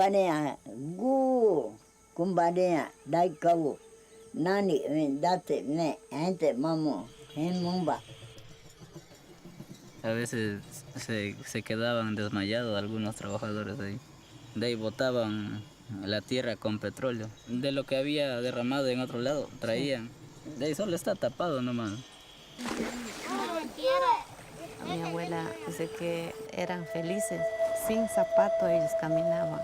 kumbarea gu kumbarea daikabu nani date ne ente mamo en mumba. A veces se quedaban desmayados algunos trabajadores ahí. De ahí botaban la tierra con petróleo. De lo que había derramado en otro lado, traían. De ahí solo está tapado nomás. Mi abuela dice que eran felices, sin zapatos ellos caminaban.